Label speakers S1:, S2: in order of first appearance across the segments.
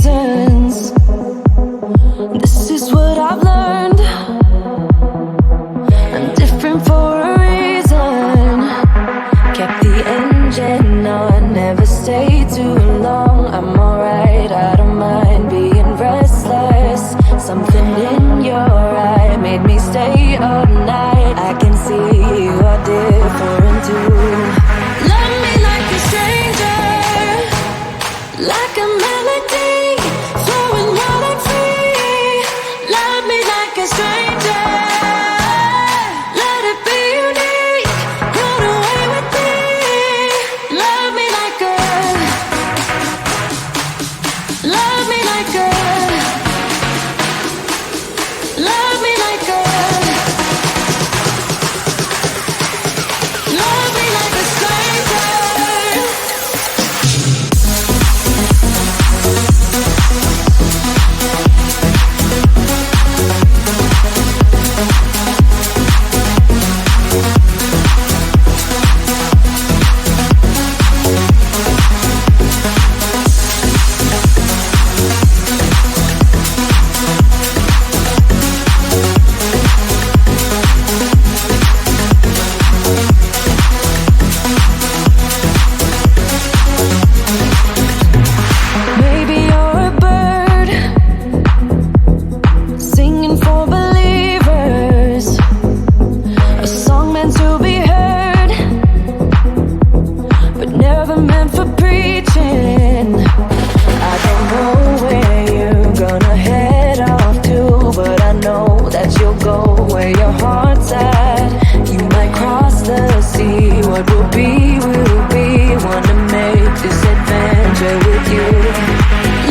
S1: reasons. This is what I've learned. I'm different for a reason. Kept the engine on, never stayed too long. I'm alright, I don't mind being restless. Something in your eye made me stay up night. I can see you are different too. Love me like a stranger, like a melody, flowing wild and free. Love me like a stranger, let it be unique, run away with me. Love me like a, love me like a, love me like a, love me like a stranger. Maybe you're a bird, singing for believers, a song meant to be heard, but never meant for preaching. I don't know where you're gonna head off to, but I know that you'll go where your heart's at. You might cross the sea, what will be, wanna make this adventure with you.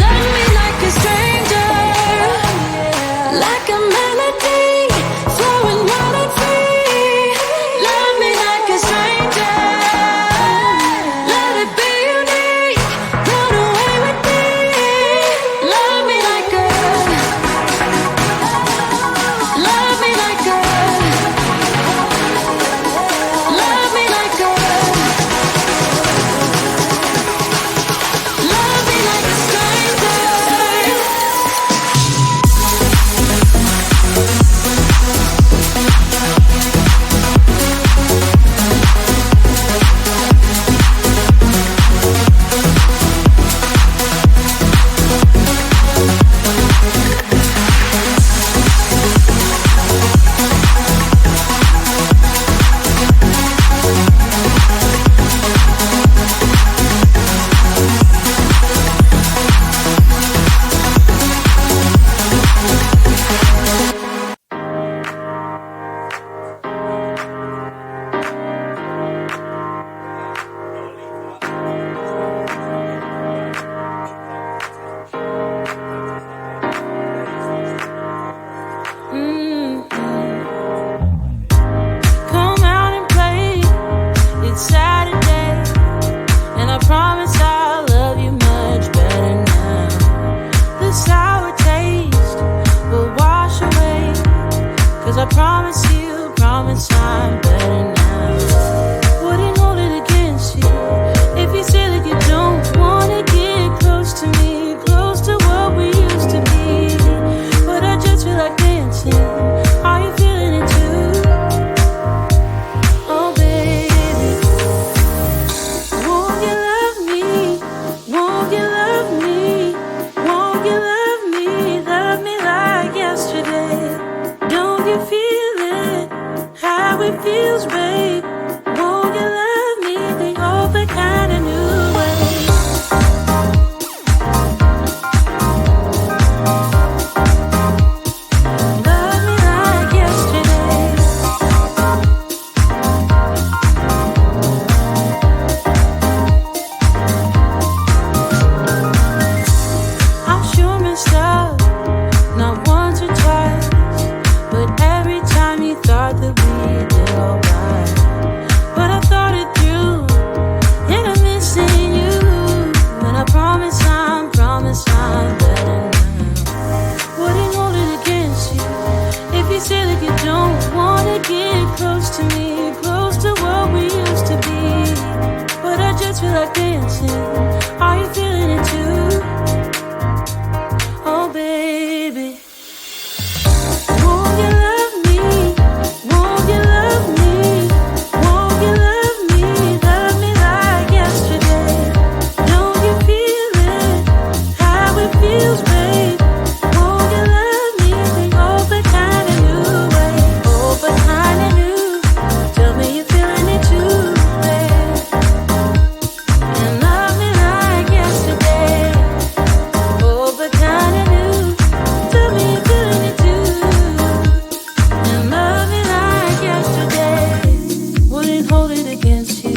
S1: Love me like a stranger, like a melody, flowing wild and free. Love me like a stranger, let it be unique, run away with me. Love me like a, love me like a, love me like a, love me like a stranger. Come out and play. It's Saturday, and I promise I'll love you much better now. The sour taste will wash away, 'cause I promise I'm better now. Wouldn't hold it against you if you say that you don't wanna get close to me, close to what we used to be. But I just feel like dancing. Are you feeling it too? Oh baby, won't you love me? Won't you love me? Won't you love me? Love me like yesterday. Don't you feel it? How it feels, babe. Won't you love me the old kind of new way? Love me like yesterday. I'm sure messed up, not once or twice, but every time you thought that we did alright. But I thought it through, and I'm missing you. And I promise I'm better now. Wouldn't hold it against you if you say that you don't wanna get close to me, close to what we used to be. But I just feel like dancing. Are you feeling it too? it feels, babe. Won't you love me the old kind of new way? Old kind of new. Tell me you're feeling it too, babe. And love me like yesterday. Old kind of new. Tell me you're feeling it too. And love me like yesterday. Wouldn't hold it against you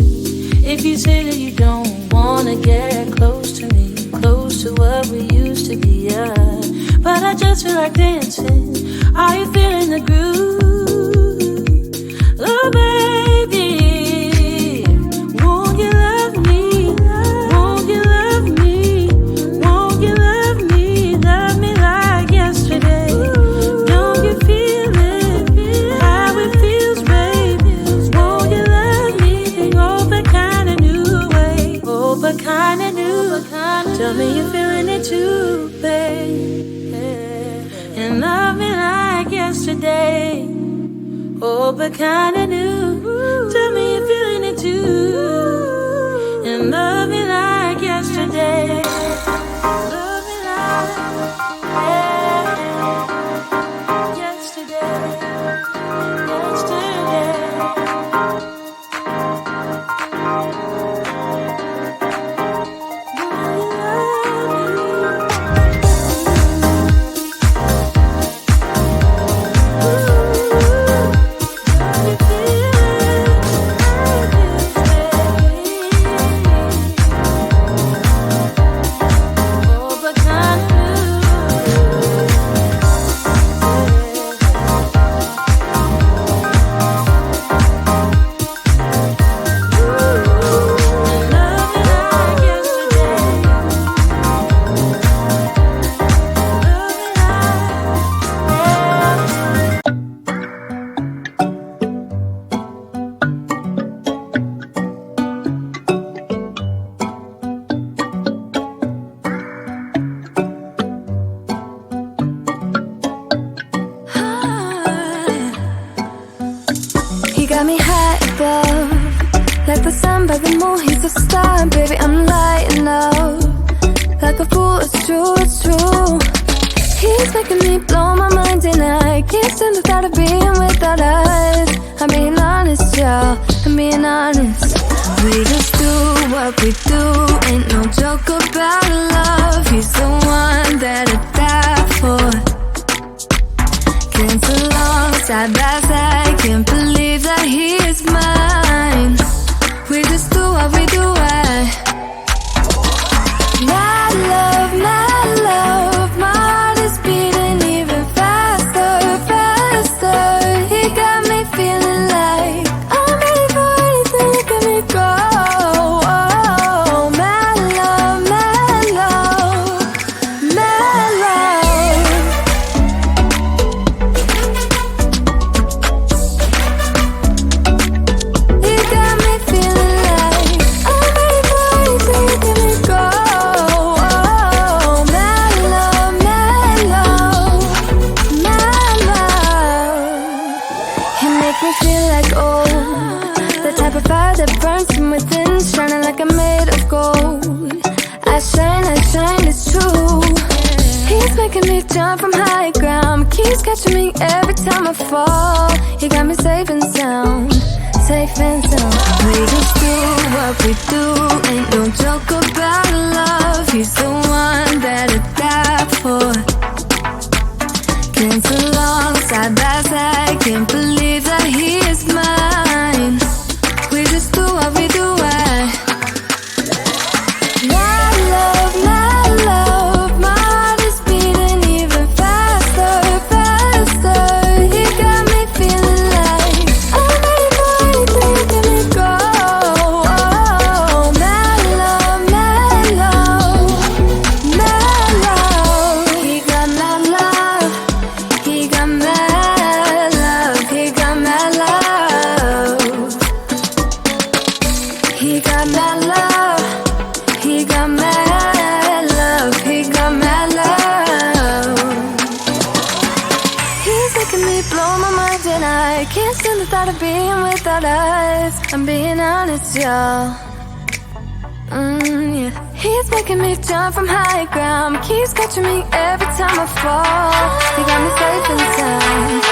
S1: if you say that you don't wanna get close to me, close to what we used to be, yeah. But I just feel like dancing. Are you feeling the groove? Oh baby, won't you love me? Won't you love me? Won't you love me? Love me like yesterday. Don't you feel it? How it feels, babe. Won't you love me? Oh, but kinda new way. Oh, but kinda new. Tell me you're feeling it too, babe. And love me like yesterday. Oh, but kinda new. Tell me you're feeling it too. And love me like yesterday. Love me like yesterday. Yesterday.
S2: He got me high above, like the sun by the moon, he's a star. Baby, I'm lighting up, like a fool, it's true, it's true. He's making me blow my mind and I can't stand the thought of being without us. I'm being honest, y'all, I'm being honest. We just do what we do, ain't no joke about love. He's the one that I die for. Can't along side by side, can't believe that he is mine. We just do what we do, my love, my heart is beating even faster, faster. He got me feeling like I'm ready for anything, look at me go. Oh, my love, my love, my love. He got me feeling like I'm ready for anything, look at me go. Oh, my love, my love, my love. He make me feel like the type of fire that burns from within, shining like I'm made of gold. I shine, it's true. He's making me jump from high ground, keeps catching me every time I fall. He got me safe and sound, safe and sound. We just do what we do, ain't no joke about love. He's the one that I die for. Can't along side by side, can't believe that he is mine. We just do what we do, my love, my heart is beating even faster, faster. He got me feeling like I'm ready for anything, look at me go. Oh, my love, my love, my love. He got my love, he got my love, he got my love. He got my love, he got my love, he got my love. He's making me blow my mind and I can't stand the thought of being without us. I'm being honest, y'all. Yeah. He's making me jump from high ground, keeps catching me every time I fall. He got me safe and sound.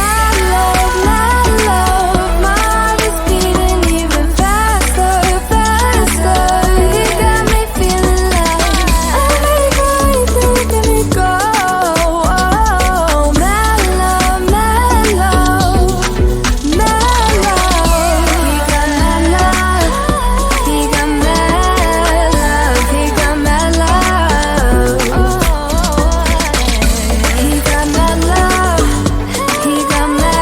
S2: My love, my heart is beating even faster, faster. He got me feeling like I'm ready for anything, let me go. Oh, my love, my love, my love. He got my love, he got my love, he got my love. He got my love, he got my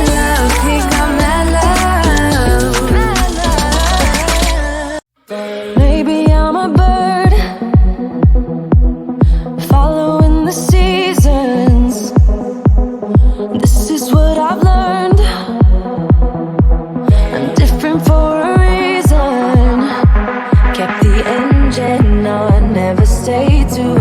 S2: love, he got my love.
S1: Maybe I'm a bird following the seasons. This is what I've learned. I'm different for a reason. Kept the engine on, never stayed too